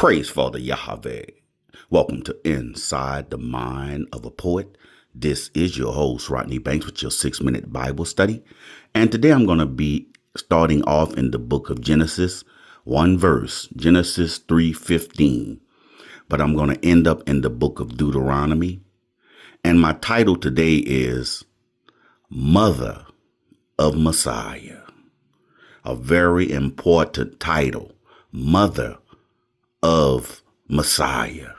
Praise Father Yahweh. Welcome to Inside the Mind of a Poet. This is your host, Rodney Banks, with your 6-minute Bible study. And today I'm going to be starting off in the book of Genesis, one verse, Genesis 3:15. But I'm going to end up in the book of Deuteronomy. And my title today is Mother of Messiah. A very important title, Mother of Messiah.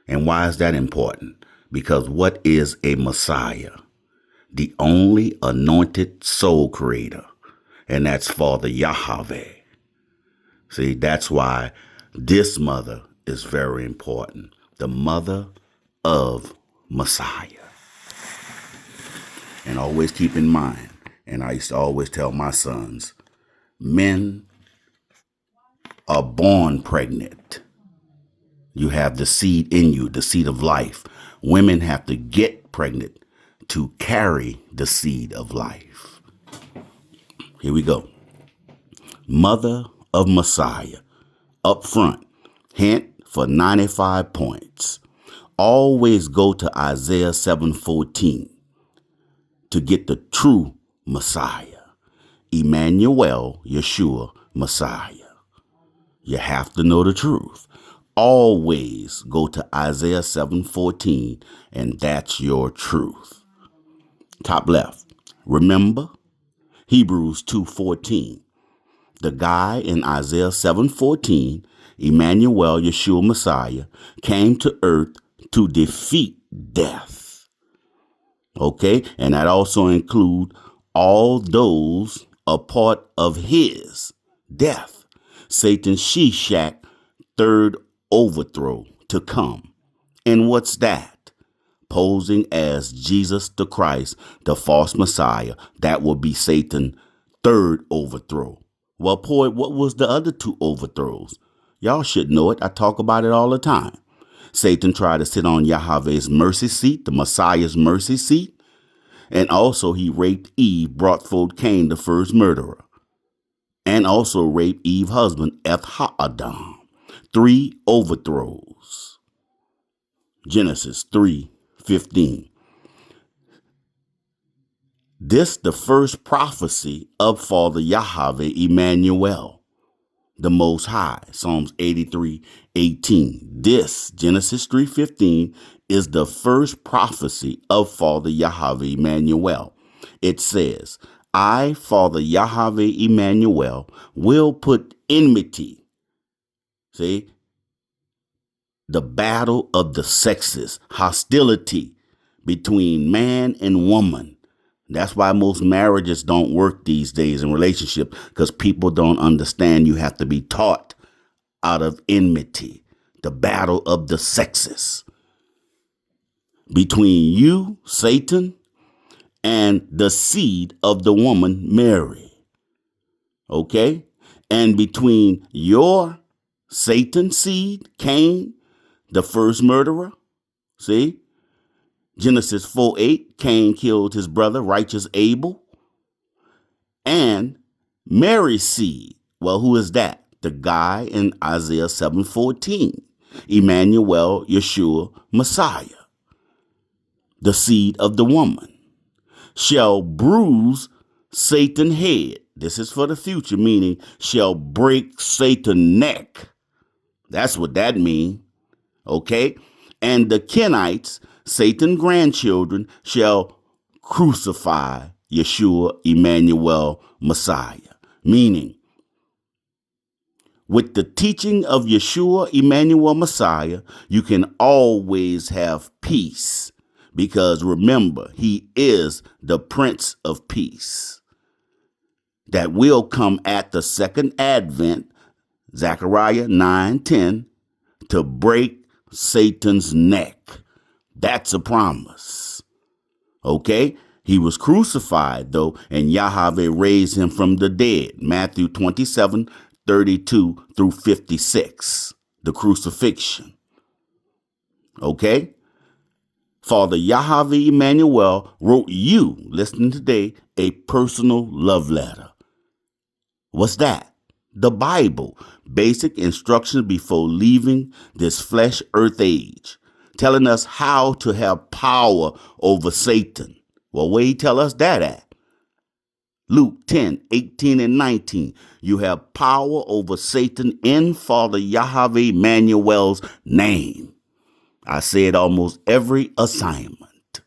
And why is that important? Because what is a Messiah? The only anointed soul creator. And that's Father Yahweh. See, that's why this mother is very important. The mother of Messiah. And always keep in mind, and I used to always tell my sons, men are born pregnant. You have the seed in you, the seed of life. Women have to get pregnant to carry the seed of life. Here we go. Mother of Messiah. Up front, hint for 95 points. Always go to Isaiah 7:14 to get the true Messiah. Emmanuel, Yeshua, Messiah. You have to know the truth. Always go to Isaiah 7:14, and that's your truth. Top left. Remember Hebrews 2:14. The guy in Isaiah 7:14, Emmanuel, Yeshua, Messiah, came to earth to defeat death. Okay, and that also include all those a part of his death. Satan's Shishak third overthrow to come. And what's that? Posing as Jesus the Christ, the false Messiah. That will be Satan's third overthrow. Well, poet, what was the other two overthrows? Y'all should know it. I talk about it all the time. Satan tried to sit on Yahweh's mercy seat, the Messiah's mercy seat. And also he raped Eve, brought forth Cain, the first murderer. And also raped Eve's husband, Adam. 3 overthrows. Genesis 3:15. This the first prophecy of Father Yahweh Emmanuel, the Most High. Psalms 83:18. This, Genesis 3:15, is the first prophecy of Father Yahweh Emmanuel. It says, I, Father Yahweh Emmanuel, will put enmity. See? The battle of the sexes, hostility between man and woman. That's why most marriages don't work these days in relationship, because people don't understand you have to be taught out of enmity. The battle of the sexes. Between you, Satan, and the seed of the woman, Mary. Okay? And between your Satan seed, Cain, the first murderer. See? Genesis 4:8, Cain killed his brother, righteous Abel. And Mary's seed. Well, who is that? The guy in Isaiah 7:14. Emmanuel, Yeshua, Messiah. The seed of the woman. Shall bruise Satan's head. This is for the future, meaning shall break Satan's neck. That's what that means. Okay? And the Kenites, Satan's grandchildren, shall crucify Yeshua, Emmanuel, Messiah. Meaning, with the teaching of Yeshua, Emmanuel, Messiah, you can always have peace. Because remember, he is the Prince of Peace that will come at the second advent, Zechariah 9:10, to break Satan's neck. That's a promise. Okay? He was crucified, though, and Yahweh raised him from the dead. Matthew 27:32 through 56. The crucifixion. Okay? Father Yahweh Emmanuel wrote you, listen today, a personal love letter. What's that? the Bible, basic instructions before leaving this flesh earth age, telling us how to have power over Satan. Well, where he tell us that at? Luke 10, 18 and 19. You have power over Satan in Father Yahweh Emmanuel's name. I said almost every assignment.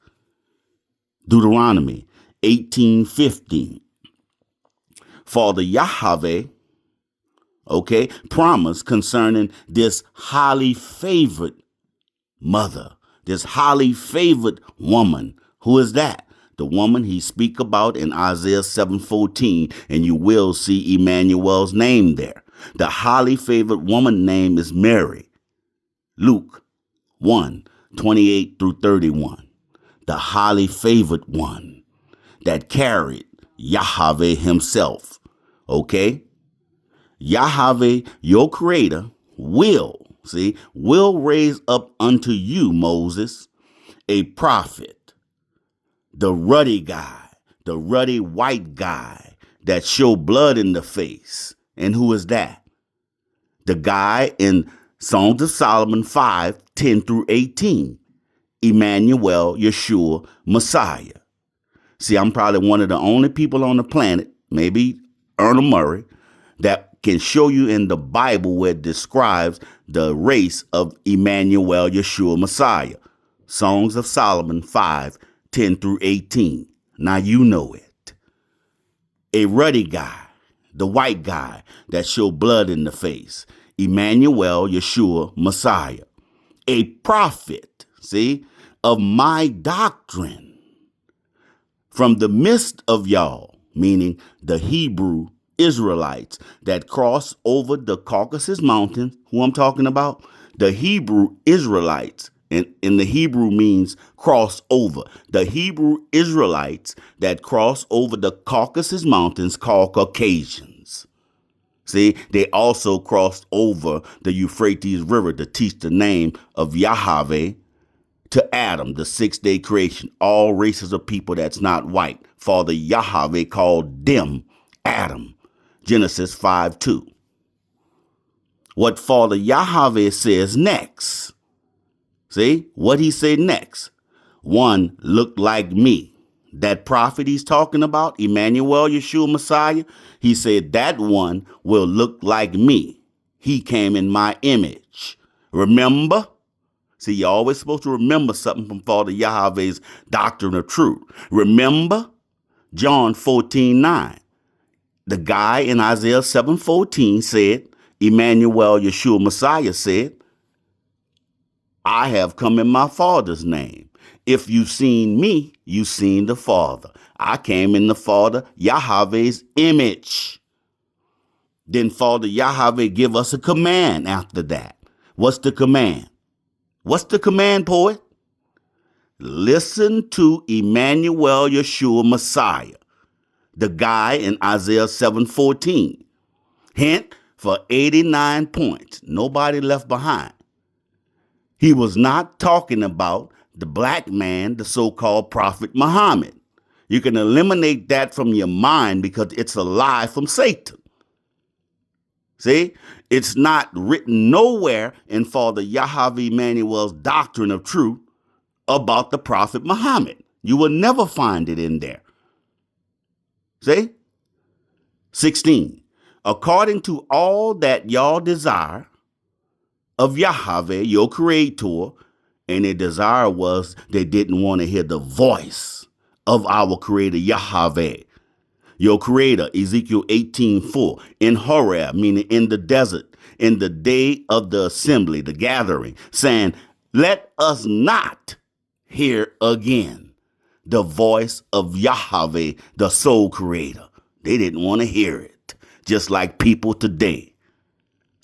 Deuteronomy 18:15. Father Yahweh, promise concerning this highly favored mother, this highly favored woman. Who is that? The woman he speak about in Isaiah 7:14, and you will see Emmanuel's name there. The highly favored woman name is Mary. Luke 1:28 through 31. The highly favored one that carried Yahweh himself. Yahweh, your creator, will raise up unto you, Moses, a prophet. The ruddy guy, the ruddy white guy that show blood in the face. And who is that? The guy in Songs of Solomon 5:10 through 18. Emmanuel, Yeshua, Messiah. See, I'm probably one of the only people on the planet, maybe Ernest Murray, that can show you in the Bible where it describes the race of Emmanuel, Yeshua, Messiah. Songs of Solomon 5:10 through 18. Now you know it. A ruddy guy, the white guy that show blood in the face. Emmanuel, Yeshua, Messiah. A prophet, of my doctrine from the midst of y'all, meaning the Hebrew Israelites that cross over the Caucasus Mountains. Who I'm talking about? The Hebrew Israelites. And the Hebrew means cross over. The Hebrew Israelites that cross over the Caucasus Mountains called Caucasians. They also crossed over the Euphrates River to teach the name of Yahweh to Adam, the sixth-day creation. All races of people that's not white. Father Yahweh called them Adam. Genesis 5:2. What Father Yahweh says next. What he said next? One looked like me. That prophet he's talking about, Emmanuel, Yeshua, Messiah, he said that one will look like me. He came in my image. Remember? See, you're always supposed to remember something from Father Yahweh's doctrine of truth. Remember John 14:9. The guy in Isaiah 7:14 said, Emmanuel, Yeshua, Messiah said, I have come in my Father's name. If you've seen me, you've seen the Father. I came in the Father Yahweh's image. Then Father Yahweh give us a command after that. What's the command? What's the command, poet? Listen to Emmanuel, Yeshua, Messiah, the guy in Isaiah 7:14. Hint, for 89 points, nobody left behind. He was not talking about the black man, the so-called Prophet Muhammad. You can eliminate that from your mind because it's a lie from Satan. It's not written nowhere in Father Yahweh Emmanuel's doctrine of truth about the Prophet Muhammad. You will never find it in there. 16. According to all that y'all desire of Yahweh, your creator, and their desire was they didn't want to hear the voice of our creator, Yahweh. Your creator, Ezekiel 18:4, in Horeb, meaning in the desert, in the day of the assembly, the gathering, saying, let us not hear again the voice of Yahweh, the soul creator. They didn't want to hear it, just like people today.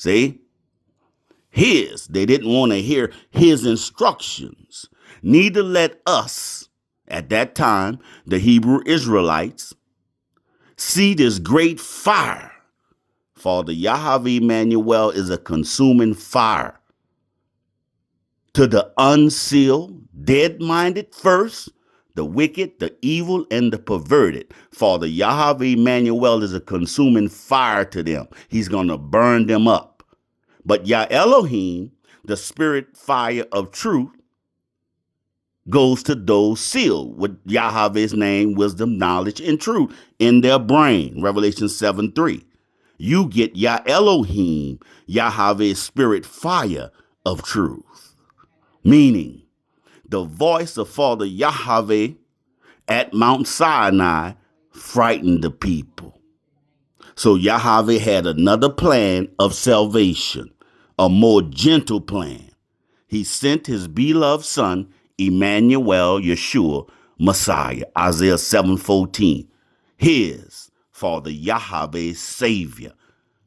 They didn't want to hear his instructions. Neither let us, at that time, the Hebrew Israelites, see this great fire. Father Yahweh Emmanuel is a consuming fire. To the unsealed, dead-minded first, the wicked, the evil, and the perverted. Father Yahweh Emmanuel is a consuming fire to them. He's going to burn them up. But Yah Elohim, the spirit fire of truth, goes to those sealed with Yahweh's name, wisdom, knowledge, and truth in their brain. Revelation 7:3. You get Yah Elohim, Yahweh's spirit fire of truth. Meaning, the voice of Father Yahweh at Mount Sinai frightened the people. So Yahweh had another plan of salvation, a more gentle plan. He sent his beloved son, Emmanuel, Yeshua, Messiah, Isaiah 7:14. His, Father Yahweh's Savior.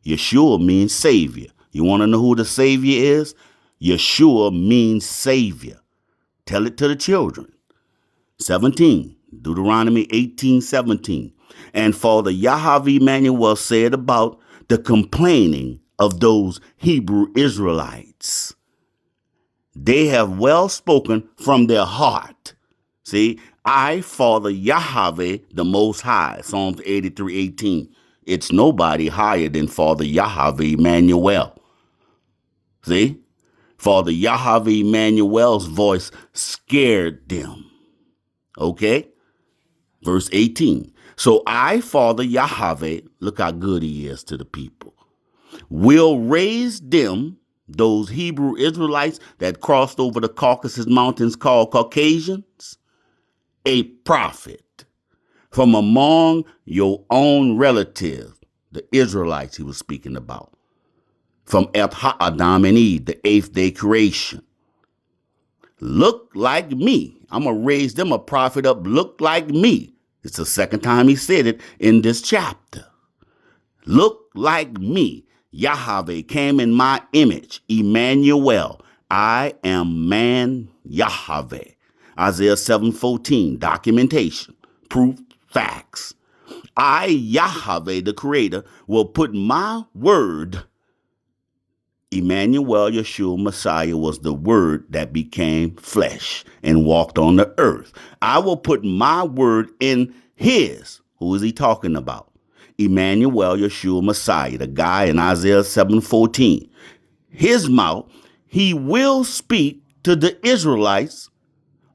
Yeshua means Savior. You want to know who the Savior is? Yeshua means Savior. Tell it to the children. 17, Deuteronomy 18:17. And Father Yahweh Emmanuel said about the complaining of those Hebrew Israelites. They have well spoken from their heart. See, I, Father Yahweh, the Most High, Psalms 83:18. It's nobody higher than Father Yahweh Emmanuel. See, Father Yahweh Emmanuel's voice scared them. Okay? Verse 18. So I, Father Yahweh, look how good he is to the people, will raise them, those Hebrew Israelites that crossed over the Caucasus Mountains called Caucasians, a prophet from among your own relatives, the Israelites he was speaking about, from Adam and Eve, the 8th day creation. Look like me. I'm going to raise them a prophet up, look like me. It's the second time he said it in this chapter. Look like me. Yahweh came in my image. Emmanuel. I am man Yahweh. Isaiah 7:14. Documentation. Proof. Facts. I, Yahweh, the creator, will put my word. Emmanuel, Yeshua, Messiah was the word that became flesh and walked on the earth. I will put my word in his. Who is he talking about? Emmanuel, Yeshua, Messiah, the guy in Isaiah 7:14. His mouth, he will speak to the Israelites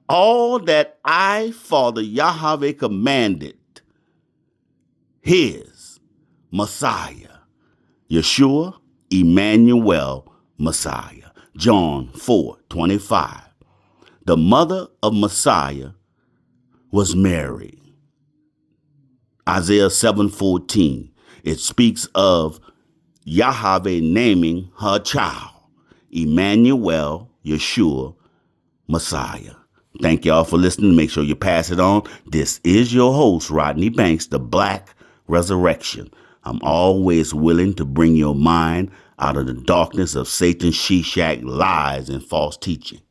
all that I, Father Yahweh, commanded. His Messiah, Yeshua, Emmanuel, Messiah. John 4:25. The mother of Messiah was Mary. Isaiah 7:14. It speaks of Yahweh naming her child, Emmanuel, Yeshua, Messiah. Thank y'all for listening. Make sure you pass it on. This is your host, Rodney Banks, the Black Resurrection. I'm always willing to bring your mind out of the darkness of Satan's Shishak lies and false teaching.